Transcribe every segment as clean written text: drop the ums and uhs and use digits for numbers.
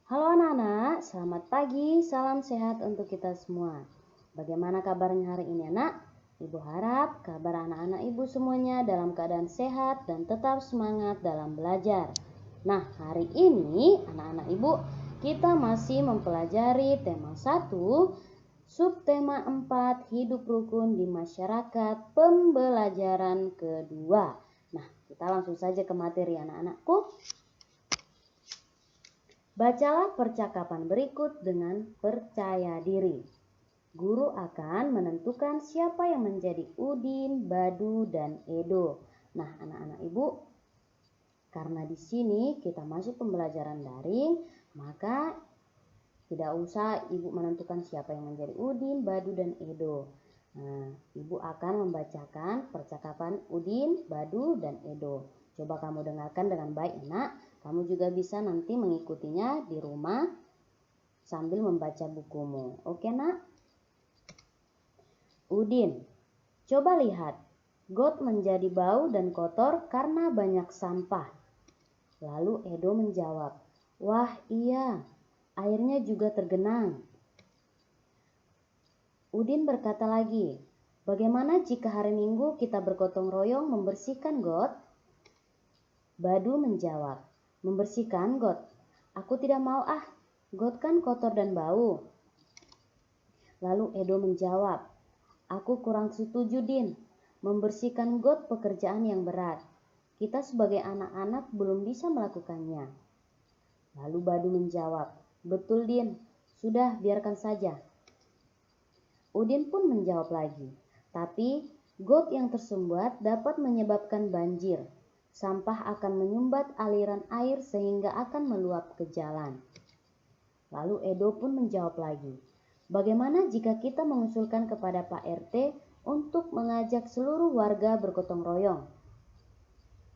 Halo anak-anak, selamat pagi, salam sehat untuk kita semua. Bagaimana kabarnya hari ini anak? Ibu harap kabar anak-anak ibu semuanya dalam keadaan sehat dan tetap semangat dalam belajar. Nah, hari ini anak-anak ibu kita masih mempelajari tema 1, subtema 4, hidup rukun di masyarakat, pembelajaran kedua. Nah, kita langsung saja ke materi anak-anakku. Bacalah percakapan berikut dengan percaya diri. Guru akan menentukan siapa yang menjadi Udin, Badu, dan Edo. Nah, anak-anak ibu, karena di sini kita masuk pembelajaran daring, maka tidak usah ibu menentukan siapa yang menjadi Udin, Badu, dan Edo. Nah, ibu akan membacakan percakapan Udin, Badu, dan Edo. Coba kamu dengarkan dengan baik, nak. Kamu juga bisa nanti mengikutinya di rumah sambil membaca bukumu. Oke, nak? Udin, coba lihat. Got menjadi bau dan kotor karena banyak sampah. Lalu Edo menjawab, wah iya, airnya juga tergenang. Udin berkata lagi, bagaimana jika hari Minggu kita bergotong royong membersihkan got? Badu menjawab, membersihkan got? Aku tidak mau ah, got kan kotor dan bau. Lalu Edo menjawab, aku kurang setuju Din, membersihkan got pekerjaan yang berat. Kita sebagai anak-anak belum bisa melakukannya. Lalu Badu menjawab, betul Din, sudah biarkan saja. Udin pun menjawab lagi, tapi got yang tersumbat dapat menyebabkan banjir. Sampah akan menyumbat aliran air sehingga akan meluap ke jalan. Lalu Edo pun menjawab lagi, bagaimana jika kita mengusulkan kepada Pak RT untuk mengajak seluruh warga bergotong royong?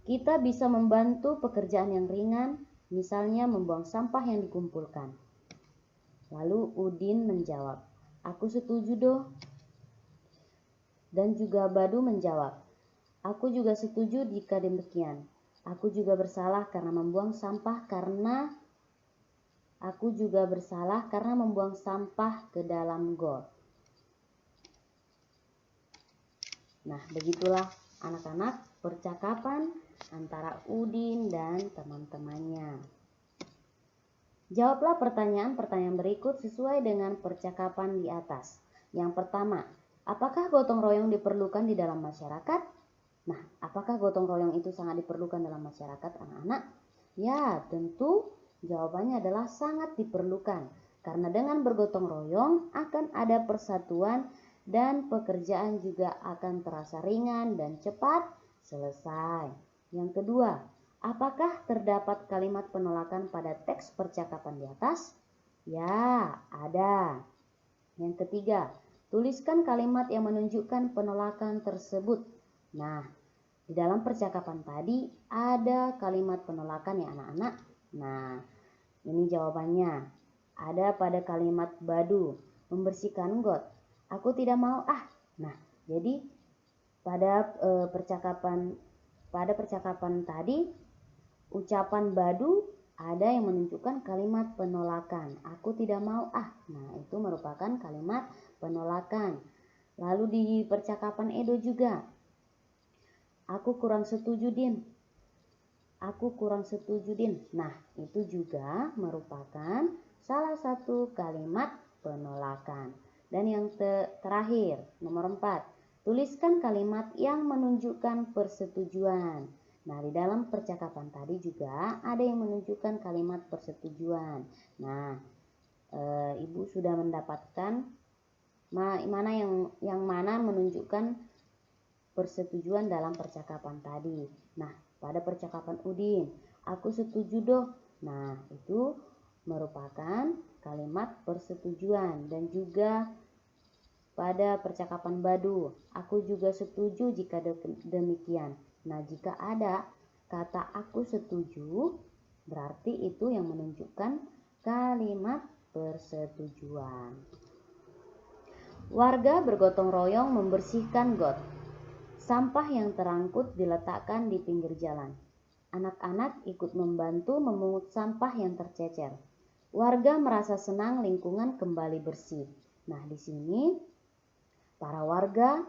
Kita bisa membantu pekerjaan yang ringan, misalnya membuang sampah yang dikumpulkan. Lalu Udin menjawab, aku setuju doh. Dan juga Badu menjawab, aku juga setuju jika demikian. Aku juga bersalah karena membuang sampah ke dalam got. Nah, begitulah anak-anak percakapan antara Udin dan teman-temannya. Jawablah pertanyaan-pertanyaan berikut sesuai dengan percakapan di atas. Yang pertama, apakah gotong royong diperlukan di dalam masyarakat? Nah, apakah gotong royong itu sangat diperlukan dalam masyarakat, anak-anak? Ya, tentu jawabannya adalah sangat diperlukan. Karena dengan bergotong royong akan ada persatuan dan pekerjaan juga akan terasa ringan dan cepat selesai. Yang kedua, apakah terdapat kalimat penolakan pada teks percakapan di atas? Ya, ada. Yang ketiga, tuliskan kalimat yang menunjukkan penolakan tersebut. Nah, di dalam percakapan tadi ada kalimat penolakan ya anak-anak. Nah, ini jawabannya. Ada pada kalimat Badu, membersihkan got. Aku tidak mau ah. Nah, jadi pada percakapan tadi ucapan Badu ada yang menunjukkan kalimat penolakan. Aku tidak mau ah. Nah, itu merupakan kalimat penolakan. Lalu di percakapan Edo juga, aku kurang setuju Din. Nah, itu juga merupakan salah satu kalimat penolakan. Dan yang terakhir, nomor 4, tuliskan kalimat yang menunjukkan persetujuan. Nah, di dalam percakapan tadi juga ada yang menunjukkan kalimat persetujuan. Nah, Ibu sudah mendapatkan mana yang mana menunjukkan persetujuan dalam percakapan tadi. Nah, pada percakapan Udin, aku setuju doh. Nah, itu merupakan kalimat persetujuan. Dan juga pada percakapan Badu, aku juga setuju jika demikian. Nah, jika ada kata aku setuju, berarti itu yang menunjukkan kalimat persetujuan. Warga bergotong royong membersihkan got. Sampah yang terangkut diletakkan di pinggir jalan. Anak-anak ikut membantu memungut sampah yang tercecer. Warga merasa senang lingkungan kembali bersih. Nah, di sini para warga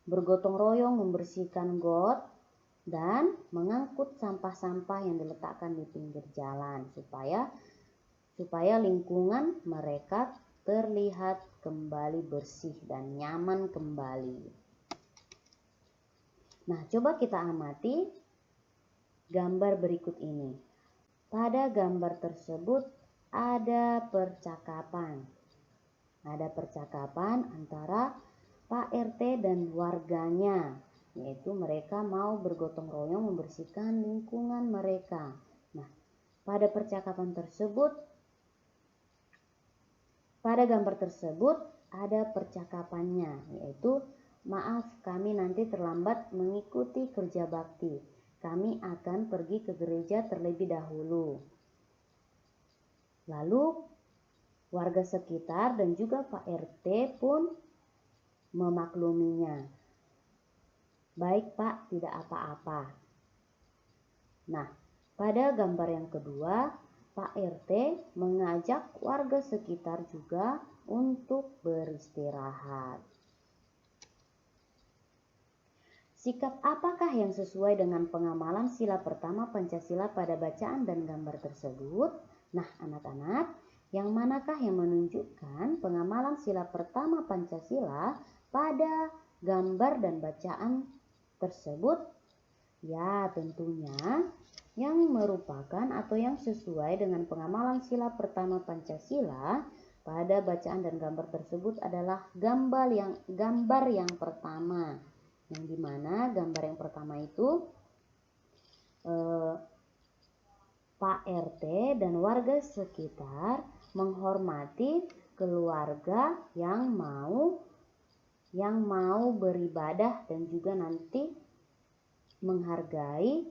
bergotong royong membersihkan got dan mengangkut sampah-sampah yang diletakkan di pinggir jalan supaya lingkungan mereka terlihat kembali bersih dan nyaman kembali. Nah, coba kita amati gambar berikut ini. Pada gambar tersebut ada percakapan. Ada percakapan antara Pak RT dan warganya, yaitu mereka mau bergotong royong membersihkan lingkungan mereka. Nah, pada gambar tersebut ada percakapannya, yaitu maaf, kami nanti terlambat mengikuti kerja bakti. Kami akan pergi ke gereja terlebih dahulu. Lalu warga sekitar dan juga Pak RT pun memakluminya. Baik Pak, tidak apa-apa. Nah, pada gambar yang kedua, Pak RT mengajak warga sekitar juga untuk beristirahat. Sikap apakah yang sesuai dengan pengamalan sila pertama Pancasila pada bacaan dan gambar tersebut? Nah, anak-anak, yang manakah yang menunjukkan pengamalan sila pertama Pancasila pada gambar dan bacaan tersebut? Ya, tentunya yang merupakan atau yang sesuai dengan pengamalan sila pertama Pancasila pada bacaan dan gambar tersebut adalah gambar yang pertama, yang dimana gambar yang pertama itu Pak RT dan warga sekitar menghormati keluarga yang mau beribadah dan juga nanti menghargai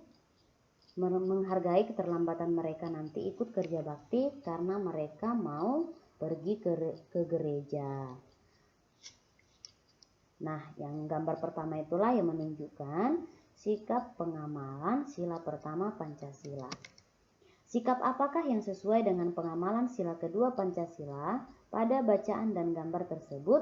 keterlambatan mereka nanti ikut kerja bakti karena mereka mau pergi ke gereja. Nah, yang gambar pertama itulah yang menunjukkan sikap pengamalan sila pertama Pancasila. Sikap apakah yang sesuai dengan pengamalan sila kedua Pancasila pada bacaan dan gambar tersebut?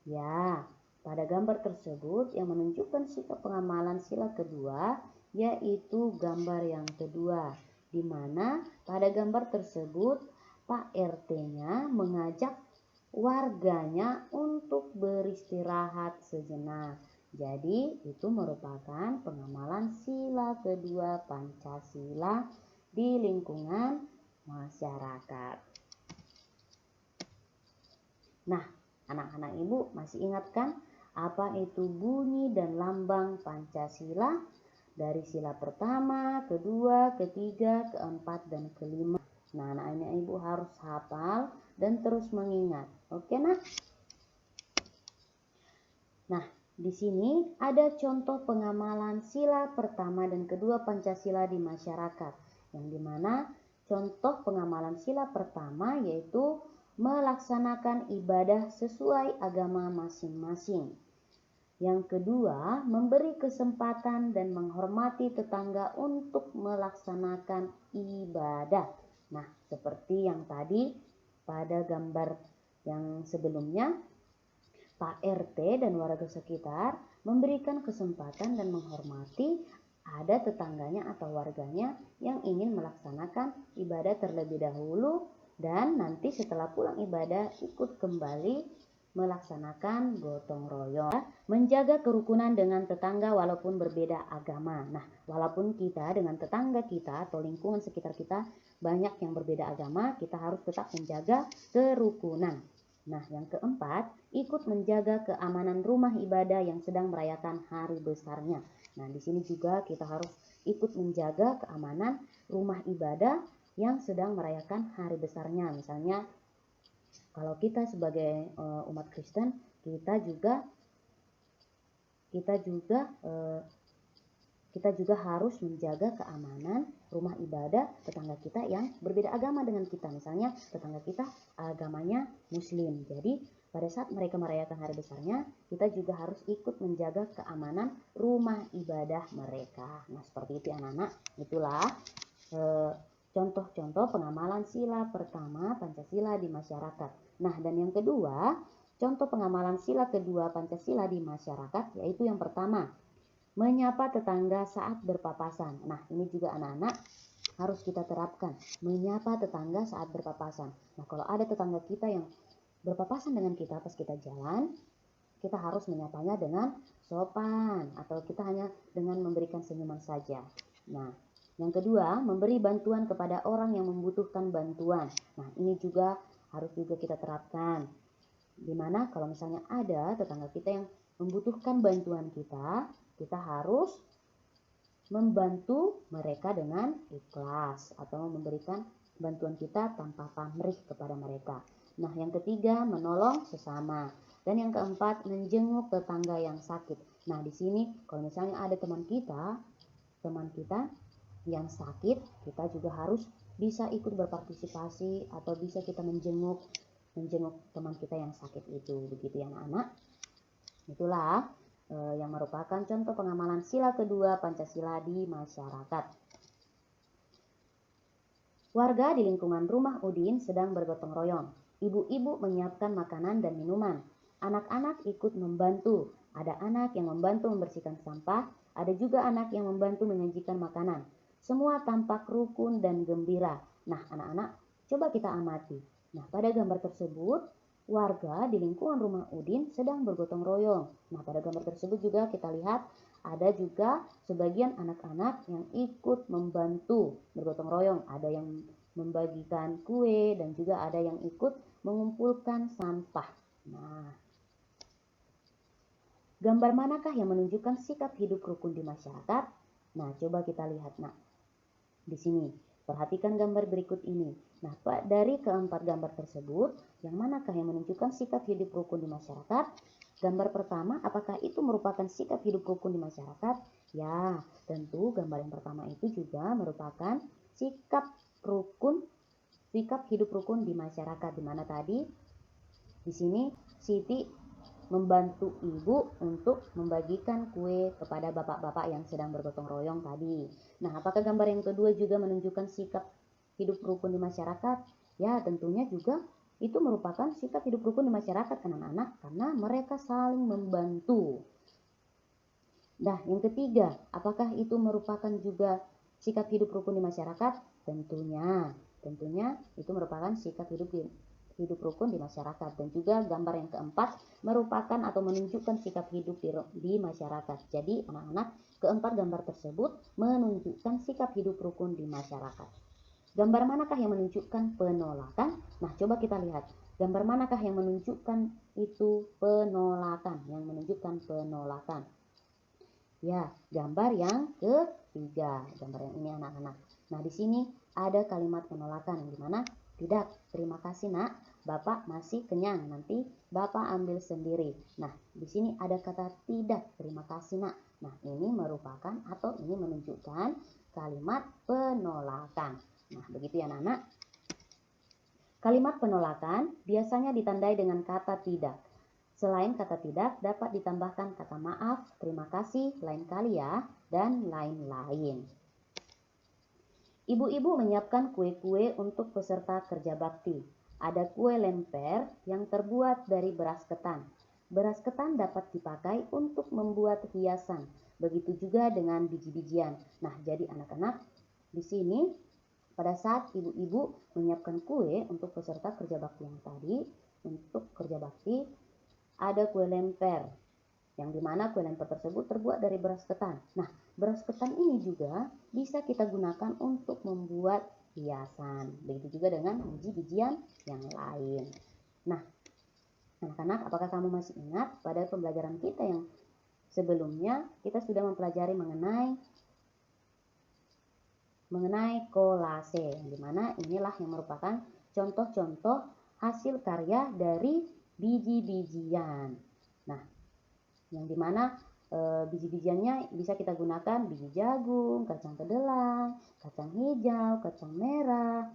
Ya, pada gambar tersebut yang menunjukkan sikap pengamalan sila kedua yaitu gambar yang kedua, di mana pada gambar tersebut Pak RT-nya mengajak warganya untuk beristirahat sejenak. Jadi, itu merupakan pengamalan sila kedua Pancasila di lingkungan masyarakat. Nah, anak-anak ibu masih ingat kan apa itu bunyi dan lambang Pancasila dari sila pertama, kedua, ketiga, keempat, dan kelima. Nah, anak-anak ibu harus hafal dan terus mengingat. Oke, nak? Nah, di sini ada contoh pengamalan sila pertama dan kedua Pancasila di masyarakat, yang dimana contoh pengamalan sila pertama yaitu melaksanakan ibadah sesuai agama masing-masing. Yang kedua, memberi kesempatan dan menghormati tetangga untuk melaksanakan ibadah. Nah, seperti yang tadi pada gambar yang sebelumnya, Pak RT dan warga sekitar memberikan kesempatan dan menghormati ada tetangganya atau warganya yang ingin melaksanakan ibadah terlebih dahulu dan nanti setelah pulang ibadah ikut kembali melaksanakan gotong royong. Menjaga kerukunan dengan tetangga walaupun berbeda agama. Nah, walaupun kita dengan tetangga kita atau lingkungan sekitar kita banyak yang berbeda agama, kita harus tetap menjaga kerukunan. Nah, yang keempat, ikut menjaga keamanan rumah ibadah yang sedang merayakan hari besarnya. Nah, di sini juga kita harus ikut menjaga keamanan rumah ibadah yang sedang merayakan hari besarnya. Misalnya, kalau kita sebagai umat Kristen, kita juga harus menjaga keamanan rumah ibadah tetangga kita yang berbeda agama dengan kita. Misalnya tetangga kita agamanya Muslim. Jadi pada saat mereka merayakan hari besarnya, kita juga harus ikut menjaga keamanan rumah ibadah mereka. Nah, seperti itu anak-anak. Itulah contoh-contoh pengamalan sila pertama Pancasila di masyarakat. Nah, dan yang kedua, contoh pengamalan sila kedua Pancasila di masyarakat, yaitu yang pertama, menyapa tetangga saat berpapasan. Nah, ini juga anak-anak harus kita terapkan, menyapa tetangga saat berpapasan. Nah, kalau ada tetangga kita yang berpapasan dengan kita pas kita jalan, kita harus menyapanya dengan sopan atau kita hanya dengan memberikan senyuman saja. Nah, yang kedua, memberi bantuan kepada orang yang membutuhkan bantuan. Nah, ini juga harus juga kita terapkan. Dimana kalau misalnya ada tetangga kita yang membutuhkan bantuan kita harus membantu mereka dengan ikhlas atau memberikan bantuan kita tanpa pamrih kepada mereka. Nah, yang ketiga, menolong sesama. Dan yang keempat, menjenguk tetangga yang sakit. Nah, di sini kalau misalnya ada teman kita yang sakit, kita juga harus bisa ikut berpartisipasi atau bisa kita menjenguk teman kita yang sakit itu. Begitu ya anak-anak. Itulah yang merupakan contoh pengamalan sila kedua Pancasila di masyarakat. Warga di lingkungan rumah Udin sedang bergotong royong. Ibu-ibu menyiapkan makanan dan minuman. Anak-anak ikut membantu. Ada anak yang membantu membersihkan sampah, ada juga anak yang membantu menyajikan makanan. Semua tampak rukun dan gembira. Nah, anak-anak, coba kita amati. Nah, pada gambar tersebut, warga di lingkungan rumah Udin sedang bergotong royong. Nah, pada gambar tersebut juga kita lihat ada juga sebagian anak-anak yang ikut membantu bergotong royong. Ada yang membagikan kue dan juga ada yang ikut mengumpulkan sampah. Nah, gambar manakah yang menunjukkan sikap hidup rukun di masyarakat? Nah, coba kita lihat, Nak. Di sini, perhatikan gambar berikut ini. Nah, dari keempat gambar tersebut, yang manakah yang menunjukkan sikap hidup rukun di masyarakat? Gambar pertama, apakah itu merupakan sikap hidup rukun di masyarakat? Ya, tentu gambar yang pertama itu juga merupakan sikap hidup rukun di masyarakat. Di mana tadi? Di sini Siti membantu ibu untuk membagikan kue kepada bapak-bapak yang sedang bergotong royong tadi. Nah, apakah gambar yang kedua juga menunjukkan sikap hidup rukun di masyarakat? Ya, tentunya juga itu merupakan sikap hidup rukun di masyarakat anak-anak karena mereka saling membantu. Nah, yang ketiga, apakah itu merupakan juga sikap hidup rukun di masyarakat? Tentunya itu merupakan sikap hidup rukun di masyarakat. Dan juga gambar yang keempat merupakan atau menunjukkan sikap hidup di masyarakat. Jadi anak-anak, keempat gambar tersebut menunjukkan sikap hidup rukun di masyarakat. Gambar manakah yang menunjukkan penolakan? Nah, coba kita lihat. Gambar manakah yang menunjukkan itu penolakan? Yang menunjukkan penolakan. Ya, gambar yang ketiga. Gambar yang ini anak-anak. Nah, di sini ada kalimat penolakan yang dimana tidak, terima kasih nak, Bapak masih kenyang, nanti Bapak ambil sendiri. Nah, di sini ada kata tidak, terima kasih nak. Nah, ini merupakan atau ini menunjukkan kalimat penolakan. Nah, begitu ya anak-anak. Kalimat penolakan biasanya ditandai dengan kata tidak. Selain kata tidak, dapat ditambahkan kata maaf, terima kasih, lain kali ya, dan lain-lain. Ibu-ibu menyiapkan kue-kue untuk peserta kerja bakti. Ada kue lemper yang terbuat dari beras ketan. Beras ketan dapat dipakai untuk membuat hiasan. Begitu juga dengan biji-bijian. Nah, jadi anak-anak, di sini pada saat ibu-ibu menyiapkan kue untuk peserta kerja bakti yang tadi, untuk kerja bakti ada kue lemper. Yang dimana kue lemper tersebut terbuat dari beras ketan. Nah, beras ketan ini juga bisa kita gunakan untuk membuat hiasan. Begitu juga dengan biji-bijian yang lain. Nah, anak-anak, apakah kamu masih ingat pada pembelajaran kita yang sebelumnya kita sudah mempelajari mengenai kolase, yang dimana inilah yang merupakan contoh-contoh hasil karya dari biji-bijian. Nah, yang dimana biji-bijiannya bisa kita gunakan biji jagung, kacang kedelai, kacang hijau, kacang merah,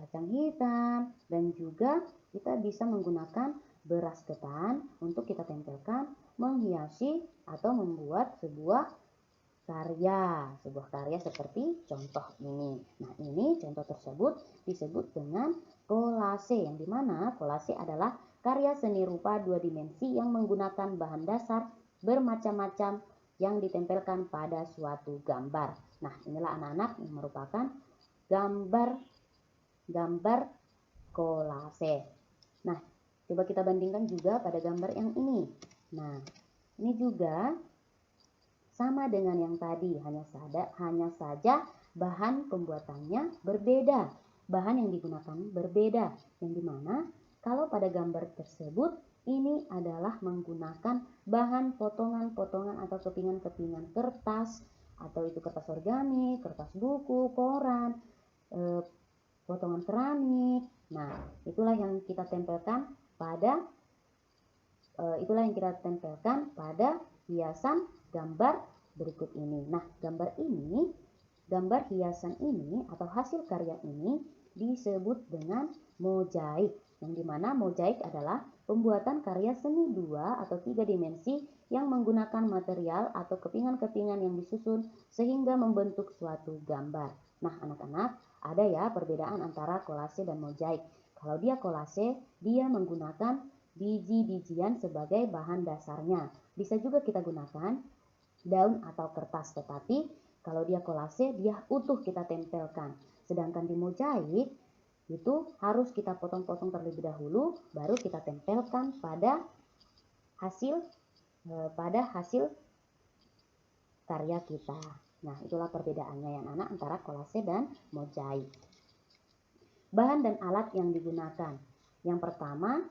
kacang hitam, dan juga kita bisa menggunakan beras ketan untuk kita tempelkan, menghiasi atau membuat sebuah sebuah karya seperti contoh ini. Nah, ini contoh tersebut disebut dengan kolase, yang dimana kolase adalah karya seni rupa dua dimensi yang menggunakan bahan dasar bermacam-macam yang ditempelkan pada suatu gambar. Nah, inilah anak-anak yang merupakan gambar kolase. Nah, coba kita bandingkan juga pada gambar yang ini. Nah, ini juga sama dengan yang tadi, hanya saja bahan pembuatannya berbeda. Bahan yang digunakan berbeda, yang dimana kalau pada gambar tersebut ini adalah menggunakan bahan potongan-potongan atau kepingan-kepingan kertas, atau itu kertas organik, kertas buku, koran, potongan keramik. Nah, itulah yang kita tempelkan pada hiasan gambar berikut ini. Nah, gambar hiasan ini atau hasil karya ini disebut dengan mozaik, yang dimana mozaik adalah pembuatan karya seni 2 atau 3 dimensi yang menggunakan material atau kepingan-kepingan yang disusun sehingga membentuk suatu gambar. Nah, anak-anak, ada ya perbedaan antara kolase dan mozaik. Kalau dia kolase, dia menggunakan biji-bijian sebagai bahan dasarnya. Bisa juga kita gunakan daun atau kertas, tetapi kalau dia kolase, dia utuh kita tempelkan. Sedangkan di mozaik itu harus kita potong-potong terlebih dahulu, baru kita tempelkan pada hasil karya kita. Nah, itulah perbedaannya ya anak antara kolase dan mozaik. Bahan dan alat yang digunakan. Yang pertama,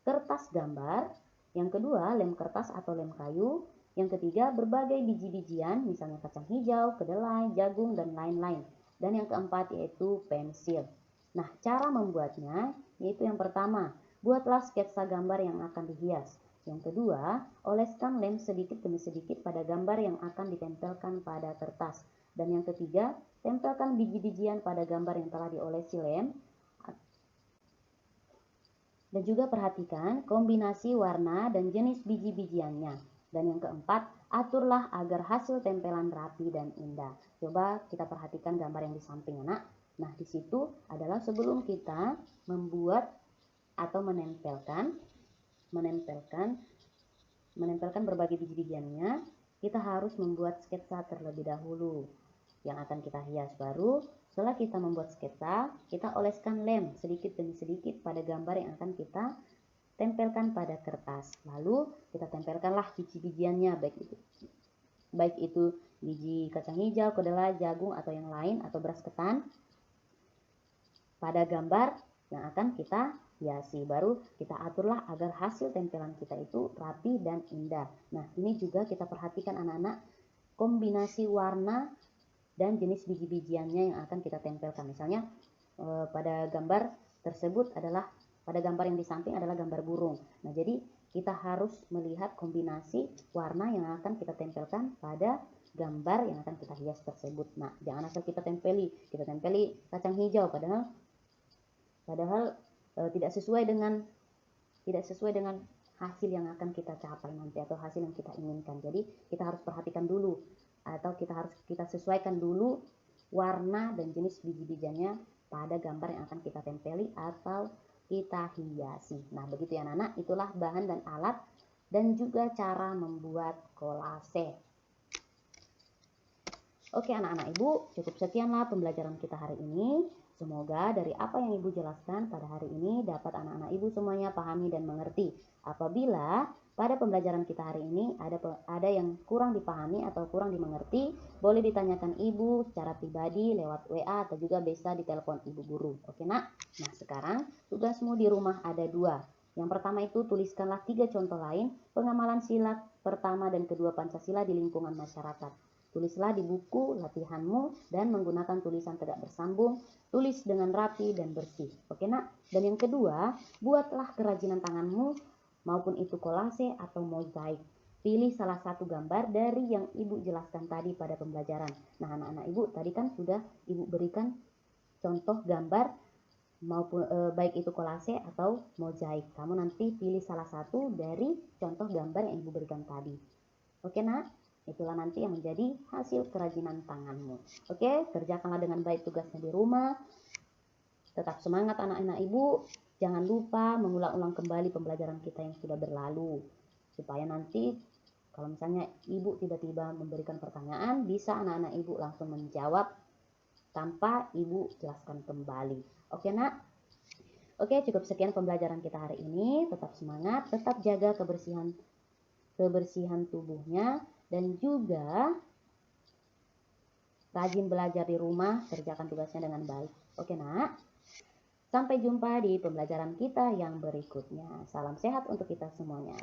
kertas gambar. Yang kedua, lem kertas atau lem kayu. Yang ketiga, berbagai biji-bijian, misalnya kacang hijau, kedelai, jagung, dan lain-lain. Dan yang keempat yaitu pensil. Nah, cara membuatnya yaitu yang pertama, buatlah sketsa gambar yang akan dihias. Yang kedua, oleskan lem sedikit demi sedikit pada gambar yang akan ditempelkan pada kertas. Dan yang ketiga, tempelkan biji-bijian pada gambar yang telah diolesi lem. Dan juga perhatikan kombinasi warna dan jenis biji-bijiannya. Dan yang keempat, aturlah agar hasil tempelan rapi dan indah. Coba kita perhatikan gambar yang di samping anak. Nah, di situ adalah sebelum kita membuat atau menempelkan berbagai biji-bijiannya, kita harus membuat sketsa terlebih dahulu yang akan kita hias. Baru setelah kita membuat sketsa, kita oleskan lem sedikit demi sedikit pada gambar yang akan kita tempelkan pada kertas. Lalu kita tempelkanlah biji-bijiannya, baik itu biji kacang hijau, kedelai, jagung, atau yang lain, atau beras ketan, pada gambar yang akan kita hiasi. Baru kita aturlah agar hasil tempelan kita itu rapi dan indah. Nah, ini juga kita perhatikan anak-anak, kombinasi warna dan jenis biji-bijiannya yang akan kita tempelkan. Misalnya pada gambar tersebut adalah, pada gambar yang di samping adalah gambar burung. Nah, jadi kita harus melihat kombinasi warna yang akan kita tempelkan pada gambar yang akan kita hias tersebut. Nah, jangan asal kita tempeli kacang hijau padahal tidak sesuai dengan hasil yang akan kita capai nanti atau hasil yang kita inginkan. Jadi kita harus perhatikan dulu, atau kita sesuaikan dulu warna dan jenis biji-bijiannya pada gambar yang akan kita tempeli atau kita hiasi. Nah, begitu ya anak-anak, itulah bahan dan alat dan juga cara membuat kolase. Oke anak-anak ibu, cukup sekianlah pembelajaran kita hari ini. Semoga dari apa yang ibu jelaskan pada hari ini dapat anak-anak ibu semuanya pahami dan mengerti. Apabila pada pembelajaran kita hari ini ada yang kurang dipahami atau kurang dimengerti, boleh ditanyakan ibu secara pribadi lewat WA atau juga bisa ditelepon ibu guru. Oke nak? Nah, sekarang tugasmu di rumah ada 2. Yang pertama itu tuliskanlah 3 contoh lain pengamalan sila pertama dan kedua Pancasila di lingkungan masyarakat. Tulislah di buku latihanmu dan menggunakan tulisan tegak bersambung, tulis dengan rapi dan bersih. Oke nak? Dan yang kedua, buatlah kerajinan tanganmu, maupun itu kolase atau mozaik. Pilih salah satu gambar dari yang ibu jelaskan tadi pada pembelajaran. Nah, anak-anak ibu tadi kan sudah ibu berikan contoh gambar, maupun baik itu kolase atau mozaik. Kamu nanti pilih salah satu dari contoh gambar yang ibu berikan tadi. Oke nak? Itulah nanti yang menjadi hasil kerajinan tanganmu. Oke, kerjakanlah dengan baik tugasnya di rumah. Tetap semangat anak-anak ibu. Jangan lupa mengulang-ulang kembali pembelajaran kita yang sudah berlalu. Supaya nanti kalau misalnya ibu tiba-tiba memberikan pertanyaan, bisa anak-anak ibu langsung menjawab tanpa ibu jelaskan kembali. Oke nak? Oke, cukup sekian pembelajaran kita hari ini. Tetap semangat, tetap jaga kebersihan tubuhnya, dan juga rajin belajar di rumah, kerjakan tugasnya dengan baik. Oke nak? Sampai jumpa di pembelajaran kita yang berikutnya. Salam sehat untuk kita semuanya.